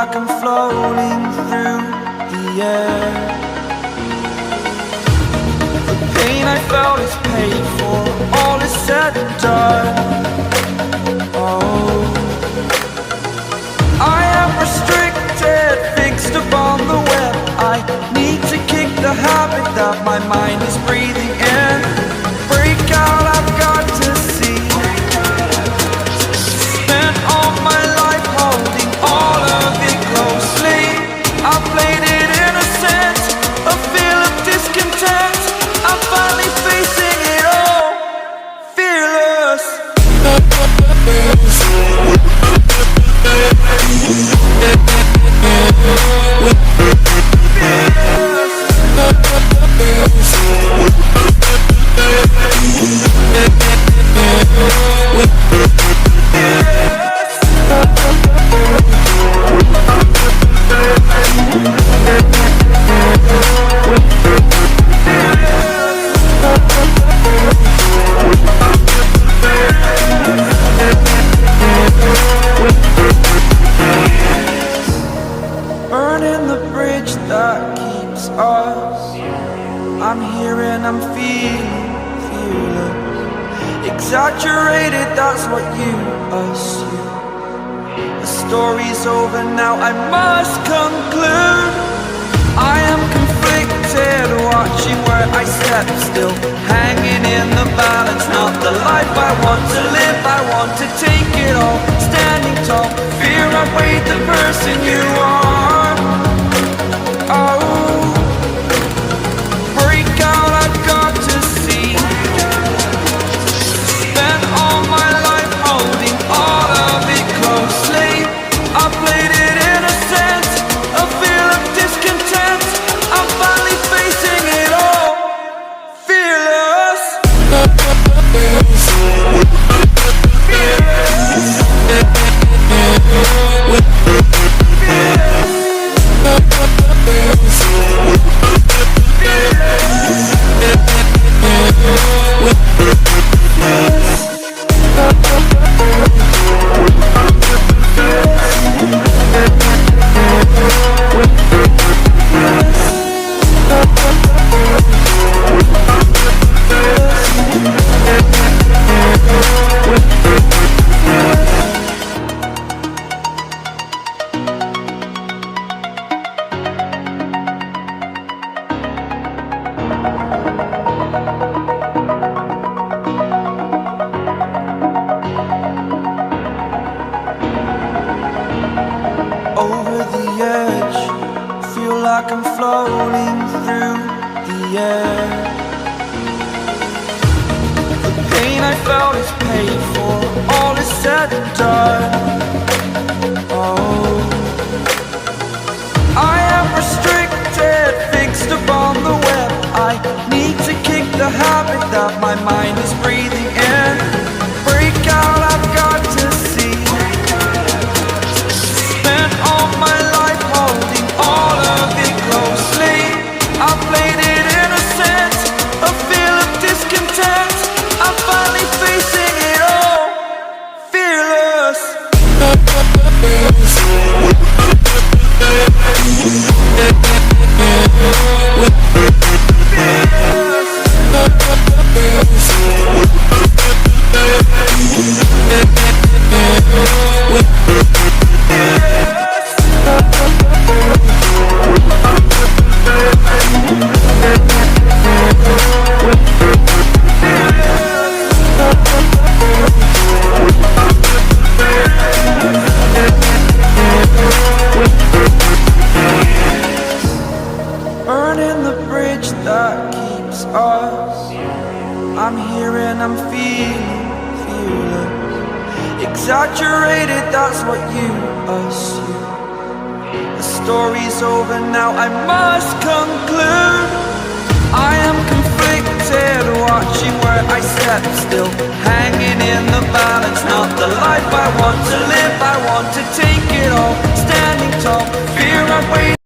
like I'm floating through the air. The pain I felt is paid for, all is said and done. Oh, I am restricted, fixed upon the web. I need to kick the habit that my mind is breathing in. Break out, I've got to see. Spent all my life holding all of it closely. I played it innocent, a feel of discontent. I'm finally facing it all, fearless. Burning the bridge that keeps us. I'm here and I'm feeling fearless. Exaggerated, that's what you assume. The story's over now, I must conclude. I am conflicted, watching where I step still, hanging in the balance. Not the life I want to live, I want to take it all. Standing tall, fear I've weighed the person you are. Oh, break out, I've got to see. Spent all my life holding all of it closely. I played it innocent, a feel of discontent. I'm finally facing it all, fearless. Over the edge, feel like I'm floating through the air. The pain I felt is paid for, all is said and done. Oh, I am restricted, fixed upon the web. I need to kick the habit that my mind is breathing in. Break out, I've got to see. Spent all my life holding all of it closely. I played it innocent, a feel of discontent. I'm finally facing it all, fearless. Burning the bridge that keeps us. I'm here and I'm feeling fearless. Exaggerated, that's what you assume. The story's over now, I must conclude. I am conflicted, watching where I step still, hanging in the balance. Not the life I want to live, I want to take it all. Standing tall, fear I've weighed